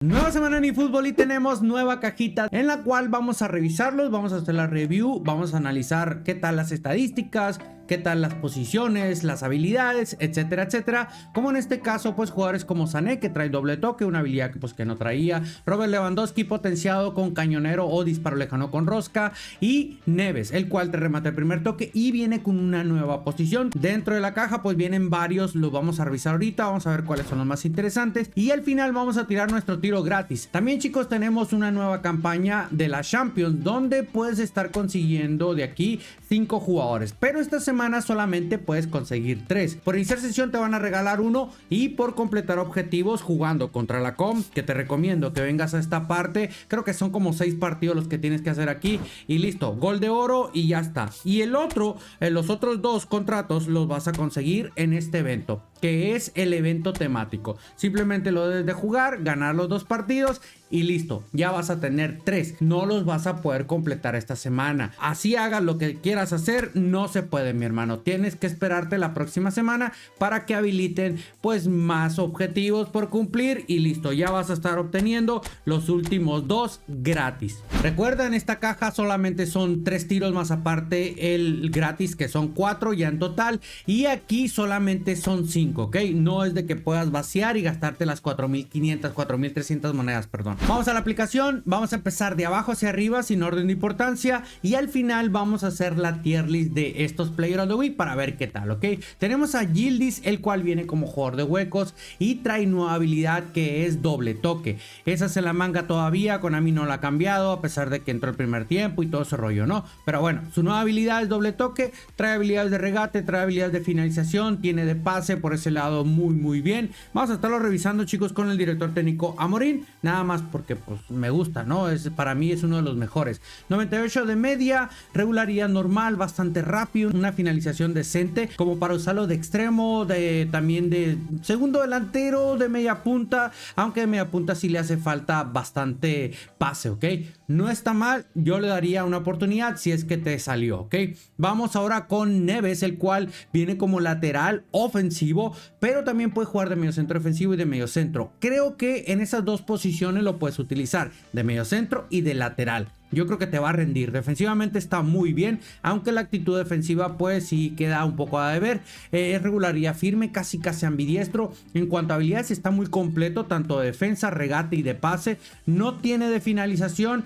Nueva semana en eFootball y tenemos nueva cajita en la cual vamos a revisarlos, vamos a hacer la review, vamos a analizar qué tal las estadísticas, qué tal las posiciones, las habilidades, etcétera, etcétera. Como en este caso, pues jugadores como Sané, que trae doble toque, una habilidad que no traía. Robert Lewandowski, potenciado con cañonero o disparo lejano con rosca. Y Neves, el cual te remata el primer toque y viene con una nueva posición. Dentro de la caja, pues vienen varios, los vamos a revisar ahorita, vamos a ver cuáles son los más interesantes. Y al final vamos a tirar nuestro tiro gratis. También, chicos, tenemos una nueva campaña de la Champions, donde puedes estar consiguiendo de aquí 5 jugadores. Pero esta semana solamente puedes conseguir 3. Por iniciar sesión te van a regalar uno y por completar objetivos jugando contra la Com, que te recomiendo que vengas a esta parte. Creo que son como 6 partidos los que tienes que hacer aquí y listo, gol de oro y ya está. Y el otro, los otros 2 contratos los vas a conseguir en este evento, que es el evento temático. Simplemente lo debes de jugar, ganar los 2 partidos y listo, ya vas a tener 3. No los vas a poder completar esta semana. Así hagas lo que quieras hacer, no se puede, mi hermano. Tienes que esperarte la próxima semana para que habiliten pues más objetivos por cumplir y listo, ya vas a estar obteniendo los últimos 2 gratis. Recuerda, en esta caja solamente son 3 tiros más aparte el gratis, que son 4 ya en total, y aquí solamente son 5, ¿ok? No es de que puedas vaciar y gastarte las 4.500, 4.300 monedas, perdón. Vamos a la aplicación, vamos a empezar de abajo hacia arriba sin orden de importancia y al final vamos a hacer la tier list de estos Player of the Week para ver qué tal, ¿ok? Tenemos a Yildiz, el cual viene como jugador de huecos y trae nueva habilidad que es doble toque. Esa se la manga todavía, Konami no la ha cambiado a pesar de que entró el primer tiempo y todo ese rollo, ¿no? Pero bueno, su nueva habilidad es doble toque, trae habilidades de regate, trae habilidades de finalización, tiene de pase, por ese lado muy bien. Vamos a estarlo revisando, chicos, con el director técnico Amorín, nada más porque pues me gusta, ¿no? Para mí es uno de los mejores. 98 de media, regularidad normal, bastante rápido, una finalización decente como para usarlo de extremo, también de segundo delantero, de media punta, aunque de media punta sí le hace falta bastante pase, ¿ok? No está mal, yo le daría una oportunidad si es que te salió, ¿ok? Vamos ahora con Neves, el cual viene como lateral ofensivo, pero también puede jugar de medio centro ofensivo y de medio centro. Creo que en esas dos posiciones lo puedes utilizar, de medio centro y de lateral. Yo creo que te va a rendir. Defensivamente está muy bien, aunque la actitud defensiva pues sí queda un poco a deber. Es regularidad firme, casi ambidiestro. En cuanto a habilidades está muy completo, tanto de defensa, regate y de pase. No tiene de finalización,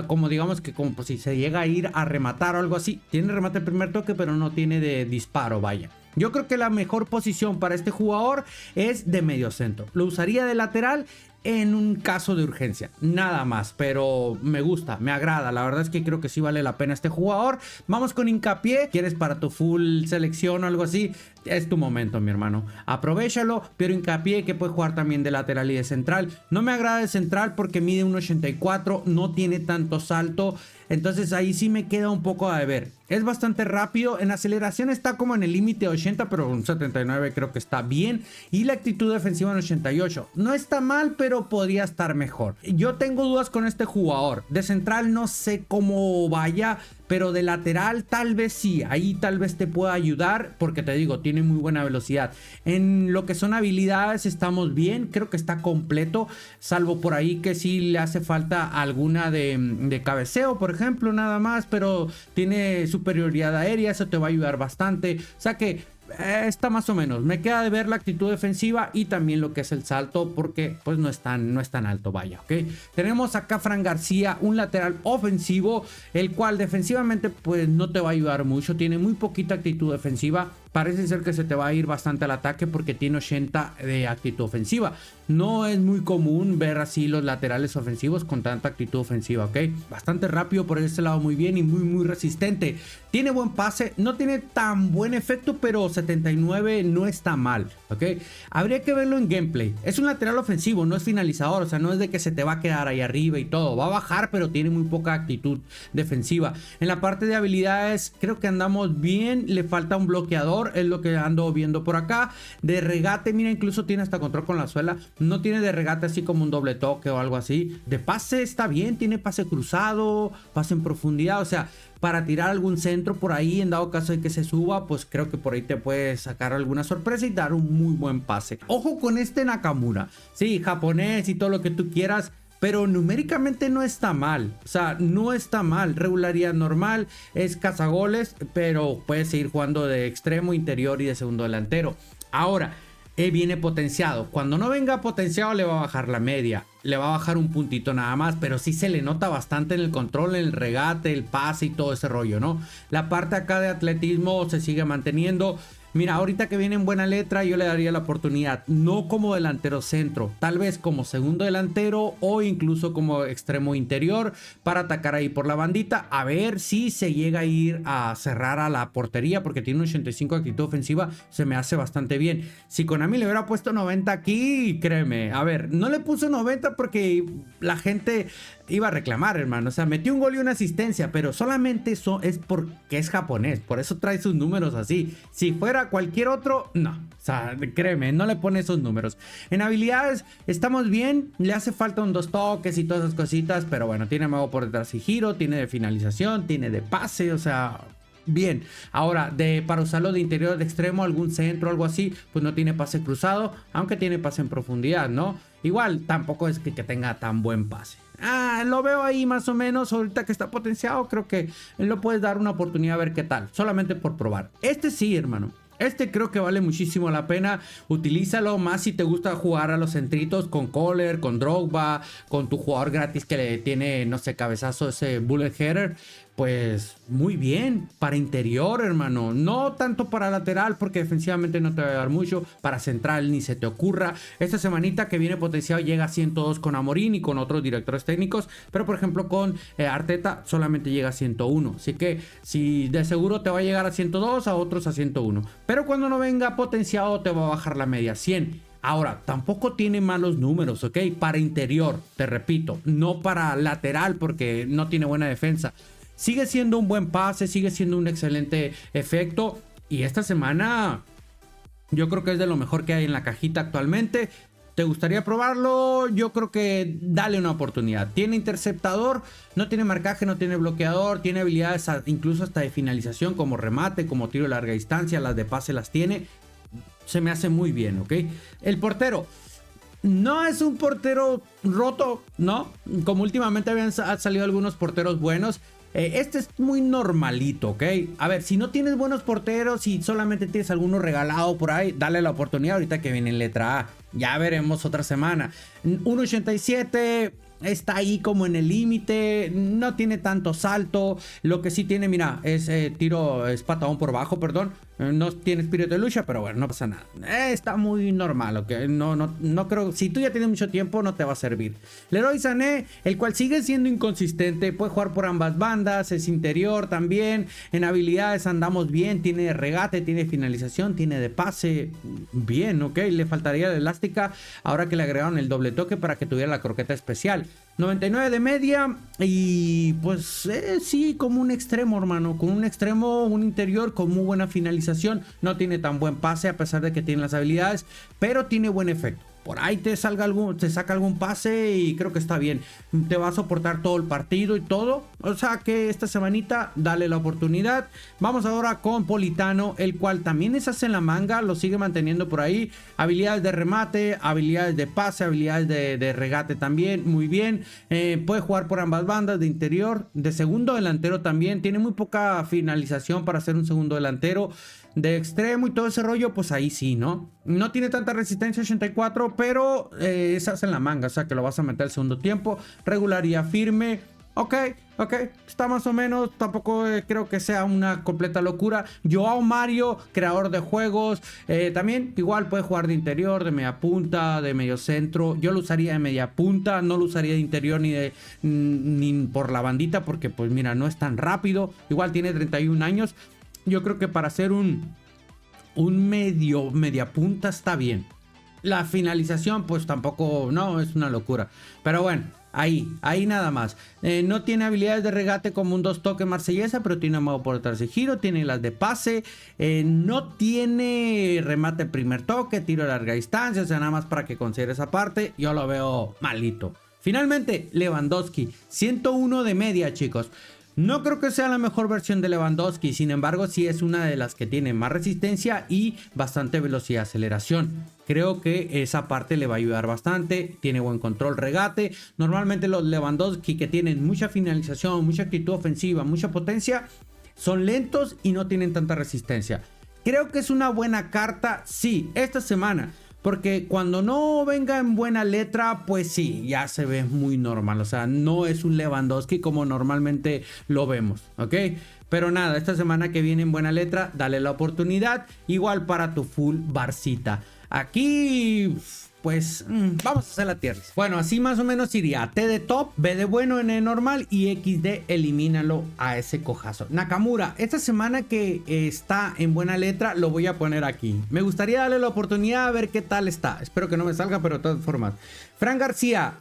como digamos que como pues, si se llega a ir a rematar o algo así. Tiene remate el primer toque, pero no tiene de disparo, vaya. Yo creo que la mejor posición para este jugador es de medio centro. Lo usaría de lateral en un caso de urgencia, nada más, pero me gusta, me agrada. La verdad es que creo que sí vale la pena este jugador. Vamos con Hincapié. ¿Quieres para tu full selección o algo así? Es tu momento, mi hermano, aprovechalo. Pero Hincapié, que puede jugar también de lateral y de central. No me agrada de central porque mide 1.84, no tiene tanto salto, entonces ahí sí me queda un poco a deber. Es bastante rápido, en aceleración está como en el límite 80, pero un 79 creo que está bien. Y la actitud defensiva en 88. No está mal, pero podría estar mejor. Yo tengo dudas con este jugador. De central no sé cómo vaya, pero de lateral tal vez sí, ahí tal vez te pueda ayudar, porque te digo, tiene muy buena velocidad. En lo que son habilidades estamos bien, creo que está completo, salvo por ahí que sí le hace falta alguna de cabeceo, por ejemplo, nada más, pero tiene superioridad aérea, eso te va a ayudar bastante. O sea que está más o menos. Me queda de ver la actitud defensiva y también lo que es el salto, porque pues no es tan alto, vaya, ¿ok? Tenemos acá Fran García, un lateral ofensivo, el cual defensivamente pues no te va a ayudar mucho, tiene muy poquita actitud defensiva. Parece ser que se te va a ir bastante al ataque porque tiene 80 de actitud ofensiva. No es muy común ver así los laterales ofensivos con tanta actitud ofensiva, ¿ok? Bastante rápido por ese lado, muy bien y muy resistente. Tiene buen pase, no tiene tan buen efecto, pero 79 no está mal, ¿ok? Habría que verlo en gameplay. Es un lateral ofensivo, no es finalizador, o sea, no es de que se te va a quedar ahí arriba y todo. Va a bajar, pero tiene muy poca actitud defensiva. En la parte de habilidades creo que andamos bien, le falta un bloqueador. interior, es lo que ando viendo por acá. De regate, mira, incluso tiene hasta control con la suela. No tiene de regate así como un doble toque o algo así. De pase está bien, tiene pase cruzado, pase en profundidad, o sea, para tirar algún centro por ahí en dado caso de que se suba, pues creo que por ahí te puedes sacar alguna sorpresa y dar un muy buen pase. Ojo con este Nakamura, sí, japonés y todo lo que tú quieras, pero numéricamente no está mal, o sea, no está mal, regularidad normal, es cazagoles, pero puedes seguir jugando de extremo, interior y de segundo delantero. Ahora, viene potenciado, cuando no venga potenciado le va a bajar la media, le va a bajar un puntito nada más, pero sí se le nota bastante en el control, en el regate, el pase y todo ese rollo, ¿no? La parte acá de atletismo se sigue manteniendo. Mira, ahorita que viene en buena letra, yo le daría la oportunidad, no como delantero centro, tal vez como segundo delantero o incluso como extremo interior para atacar ahí por la bandita, a ver si se llega a ir a cerrar a la portería, porque tiene un 85 de actitud ofensiva, se me hace bastante bien. Si Konami le hubiera puesto 90 aquí, créeme, a ver, no le puso 90 porque la gente iba a reclamar, hermano, o sea, metió un gol y una asistencia, pero solamente eso es porque es japonés, por eso trae sus números así. Si fuera cualquier otro, no, o sea, créeme, no le pone esos números. En habilidades estamos bien, le hace falta un 2 toques y todas esas cositas, pero bueno, tiene mago por detrás y giro, tiene de finalización, tiene de pase, o sea, bien. Ahora, para usarlo de interior de extremo, algún centro, algo así, pues no tiene pase cruzado, aunque tiene pase en profundidad, ¿no? Igual, tampoco es que tenga tan buen pase. Lo veo ahí más o menos, ahorita que está potenciado, creo que lo puedes dar una oportunidad a ver qué tal, solamente por probar. Este sí, hermano. Este creo que vale muchísimo la pena, utilízalo más si te gusta jugar a los centritos con Kohler, con Drogba, con tu jugador gratis que le tiene, no sé, cabezazo, ese bullet header, pues muy bien, para interior, hermano, no tanto para lateral porque defensivamente no te va a dar mucho, para central ni se te ocurra. Esta semanita que viene potenciado llega a 102 con Amorín y con otros directores técnicos, pero por ejemplo con Arteta solamente llega a 101, así que si de seguro te va a llegar a 102, a otros a 101, pero cuando no venga potenciado te va a bajar la media 100. Ahora, tampoco tiene malos números, ¿ok? Para interior, te repito, no para lateral porque no tiene buena defensa. Sigue siendo un buen pase, sigue siendo un excelente efecto. Y esta semana yo creo que es de lo mejor que hay en la cajita actualmente. ¿Te gustaría probarlo? Yo creo que dale una oportunidad. Tiene interceptador, no tiene marcaje, no tiene bloqueador, tiene habilidades incluso hasta de finalización como remate, como tiro de larga distancia, las de pase las tiene. Se me hace muy bien, ¿ok? El portero. No es un portero roto, ¿no? Como últimamente han salido algunos porteros buenos. Este es muy normalito, ¿ok? A ver, si no tienes buenos porteros y solamente tienes alguno regalado por ahí, dale la oportunidad ahorita que viene en letra A. Ya veremos otra semana. 1.87... está ahí como en el límite, no tiene tanto salto. Lo que sí tiene, mira, es tiro, es patadón por bajo, perdón. No tiene espíritu de lucha, pero bueno, no pasa nada. Está muy normal, ¿ok? No creo, si tú ya tienes mucho tiempo, no te va a servir. Leroy Sané, el cual sigue siendo inconsistente, puede jugar por ambas bandas, es interior también. En habilidades andamos bien, tiene regate, tiene finalización, tiene de pase, bien, ¿ok? Le faltaría la elástica ahora que le agregaron el doble toque para que tuviera la croqueta especial. 99 de media y pues sí, como un extremo, hermano, con un extremo, un interior con muy buena finalización. No tiene tan buen pase a pesar de que tiene las habilidades, pero tiene buen efecto. Por ahí te saca algún pase y creo que está bien. Te va a soportar todo el partido y todo. O sea que esta semanita dale la oportunidad. Vamos ahora con Politano, el cual también es hace en la manga. Lo sigue manteniendo por ahí. Habilidades de remate, habilidades de pase, habilidades de regate también. Muy bien. Puede jugar por ambas bandas, de interior, de segundo delantero también. Tiene muy poca finalización para ser un segundo delantero. De extremo y todo ese rollo, pues ahí sí, ¿no? No tiene tanta resistencia 84, pero se hace en la manga, o sea que lo vas a meter al segundo tiempo. Regularidad firme. Ok, está más o menos, tampoco creo que sea una completa locura. Joao Mario, creador de juegos, también igual puede jugar de interior, de media punta, de medio centro. Yo lo usaría de media punta, no lo usaría de interior ni por la bandita, porque pues mira, no es tan rápido. Igual tiene 31 años. Yo creo que para hacer un media punta está bien. la finalización pues tampoco, no, es una locura. Pero bueno, ahí nada más. No tiene habilidades de regate como un 2 toque marsellesa, pero tiene amago por detrás de giro, tiene las de pase, no tiene remate primer toque, tiro a larga distancia, o sea, nada más para que considere esa parte, yo lo veo malito. Finalmente, Lewandowski, 101 de media, chicos. No creo que sea la mejor versión de Lewandowski, sin embargo sí es una de las que tiene más resistencia y bastante velocidad de aceleración. Creo que esa parte le va a ayudar bastante, tiene buen control regate. Normalmente los Lewandowski que tienen mucha finalización, mucha actitud ofensiva, mucha potencia, son lentos y no tienen tanta resistencia. Creo que es una buena carta, sí, esta semana. Porque cuando no venga en buena letra, pues sí, ya se ve muy normal. O sea, no es un Lewandowski como normalmente lo vemos, ¿ok? Pero nada, esta semana que viene en buena letra, dale la oportunidad. Igual para tu full Barcita. Aquí, pues, vamos a hacer la tier list. Bueno, así más o menos iría. T de top, B de bueno, N de normal y X de elimínalo a ese cojazo. Nakamura, esta semana que está en buena letra, lo voy a poner aquí. Me gustaría darle la oportunidad a ver qué tal está. Espero que no me salga, pero de todas formas. Fran García.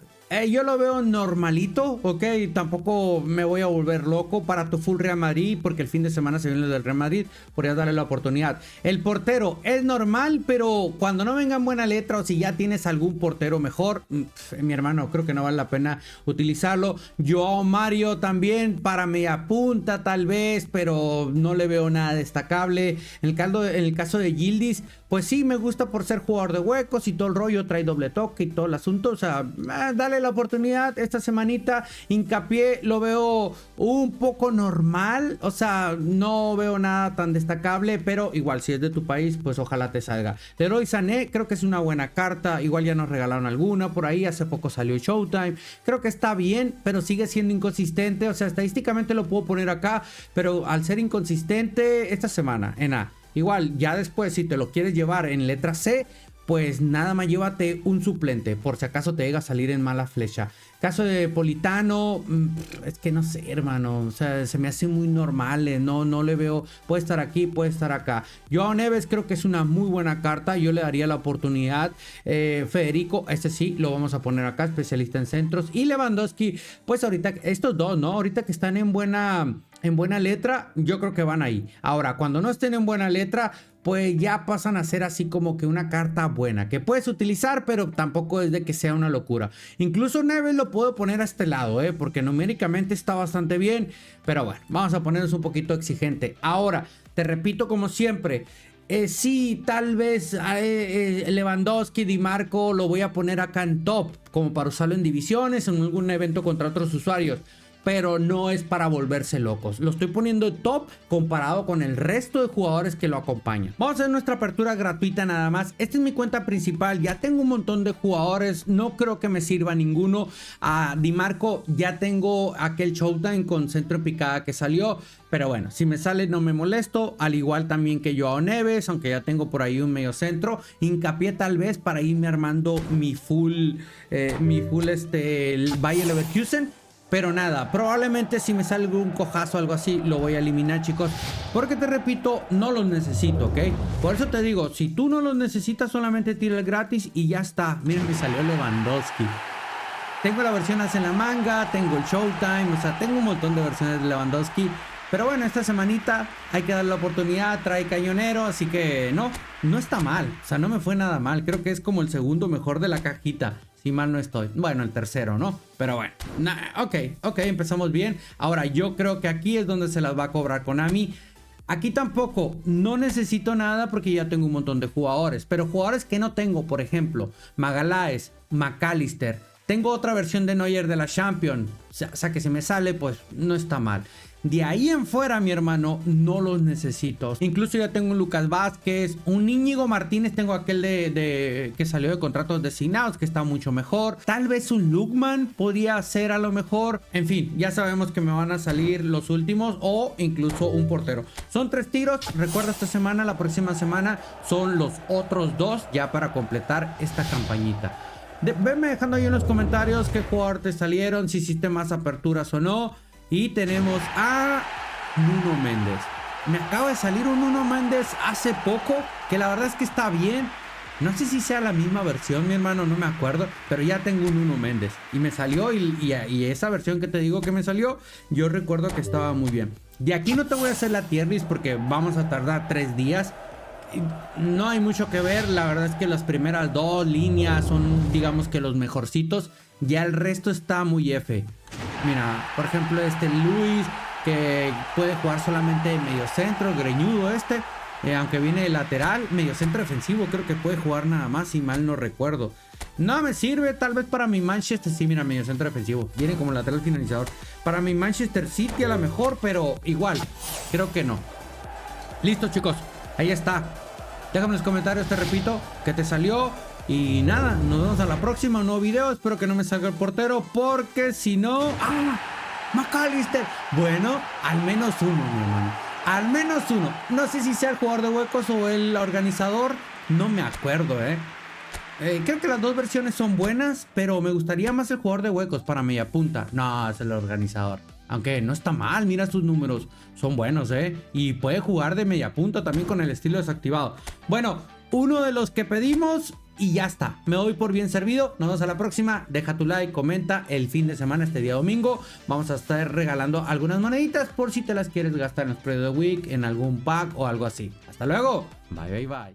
Yo lo veo normalito, ok, tampoco me voy a volver loco para tu full Real Madrid, porque el fin de semana se viene el del Real Madrid, podrías darle la oportunidad. El portero es normal, pero cuando no venga en buena letra o si ya tienes algún portero mejor, mi hermano, creo que no vale la pena utilizarlo. Joao Mario también para media punta tal vez, pero no le veo nada destacable. En el caso de Yildiz, pues sí, me gusta por ser jugador de huecos y todo el rollo, trae doble toque y todo el asunto, o sea, dale la oportunidad esta semanita. Hincapié lo veo un poco normal, o sea, no veo nada tan destacable, pero igual si es de tu país, pues ojalá te salga. Leroy Sané, creo que es una buena carta, igual ya nos regalaron alguna por ahí, hace poco salió Showtime, creo que está bien, pero sigue siendo inconsistente, o sea, estadísticamente lo puedo poner acá, pero al ser inconsistente, esta semana en A. Igual, ya después, si te lo quieres llevar en letra C, pues nada más llévate un suplente, por si acaso te llega a salir en mala flecha. Caso de Politano, es que no sé, hermano, o sea, se me hace muy normal, no le veo, puede estar aquí, puede estar acá. Joao Neves creo que es una muy buena carta, yo le daría la oportunidad. Federico, este sí, lo vamos a poner acá, especialista en centros. Y Lewandowski, pues ahorita, estos dos, ¿no? Ahorita que están en buena letra, yo creo que van ahí. Ahora, cuando no estén en buena letra, pues ya pasan a ser así como que una carta buena, que puedes utilizar, pero tampoco es de que sea una locura. Incluso Neves lo puedo poner a este lado, porque numéricamente está bastante bien, pero bueno, vamos a ponernos un poquito exigente. Ahora, te repito como siempre, sí, tal vez Lewandowski, Di Marco lo voy a poner acá en top, como para usarlo en divisiones, en algún evento contra otros usuarios. Pero no es para volverse locos. Lo estoy poniendo top comparado con el resto de jugadores que lo acompañan. Vamos a hacer nuestra apertura gratuita nada más. Esta es mi cuenta principal. Ya tengo un montón de jugadores. No creo que me sirva ninguno. A Di Marco ya tengo aquel Showtime con centro en picada que salió. Pero bueno, si me sale no me molesto. Al igual también que Joao Neves, aunque ya tengo por ahí un medio centro. Hincapié tal vez para irme armando mi full el Bayer Leverkusen. Pero nada, probablemente si me sale un cojazo o algo así, lo voy a eliminar, chicos. Porque te repito, no los necesito, ¿ok? Por eso te digo, si tú no los necesitas, solamente tira el gratis y ya está. Miren, me salió Lewandowski. Tengo la versión hace en la manga, tengo el Showtime, o sea, tengo un montón de versiones de Lewandowski. Pero bueno, esta semanita hay que darle la oportunidad, trae cañonero, así que no está mal. O sea, no me fue nada mal, creo que es como el segundo mejor de la cajita. Si mal no estoy. Bueno, el tercero, ¿no? Pero bueno. Ok, empezamos bien. Ahora, yo creo que aquí es donde se las va a cobrar Konami. Aquí tampoco, no necesito nada porque ya tengo un montón de jugadores. Pero jugadores que no tengo, por ejemplo, Magaláes, McAllister. Tengo otra versión de Neuer de la Champions. O sea que si me sale, pues no está mal. De ahí en fuera, mi hermano, no los necesito. Incluso ya tengo un Lucas Vázquez, un Íñigo Martínez, tengo aquel que salió de contratos designados, que está mucho mejor. Tal vez un Lookman podría ser a lo mejor. En fin, ya sabemos que me van a salir los últimos o incluso un portero. Son 3 tiros. Recuerda esta semana, la próxima semana son los otros 2 ya para completar esta campañita. Venme dejando ahí en los comentarios qué jugador te salieron, si hiciste más aperturas o no. Y tenemos a Nuno Méndez. Me acaba de salir un Nuno Méndez hace poco, que la verdad es que está bien. No sé si sea la misma versión, mi hermano, no me acuerdo, pero ya tengo un Nuno Méndez y me salió y esa versión que te digo que me salió, yo recuerdo que estaba muy bien. De aquí no te voy a hacer la tier list porque vamos a tardar 3 días. No hay mucho que ver, la verdad es que las primeras 2 líneas son, digamos que los mejorcitos, ya el resto está muy F. Mira, por ejemplo, Luis, que puede jugar solamente medio centro, greñudo aunque viene de lateral, medio centro defensivo, creo que puede jugar nada más, si mal no recuerdo. No me sirve, tal vez para mi Manchester, sí, mira, medio centro defensivo, viene como lateral finalizador. Para mi Manchester City a lo mejor, pero igual, creo que no. Listo, chicos, ahí está. Déjame en los comentarios, te repito, que te salió. Y nada, nos vemos a la próxima, un nuevo video. Espero que no me salga el portero, porque si no... ¡Ah! McAllister. Bueno, al menos uno, mi hermano. Al menos uno. No sé si sea el jugador de huecos o el organizador. No me acuerdo, creo que las dos versiones son buenas, pero me gustaría más el jugador de huecos para media punta. No, es el organizador. Aunque no está mal, mira sus números. Son buenos, y puede jugar de media punta también con el estilo desactivado. Bueno, uno de los que pedimos y ya está. Me doy por bien servido. Nos vemos a la próxima. Deja tu like, comenta. El fin de semana, este día domingo, vamos a estar regalando algunas moneditas por si te las quieres gastar en los Play of the Week, en algún pack o algo así. Hasta luego. Bye, bye, bye.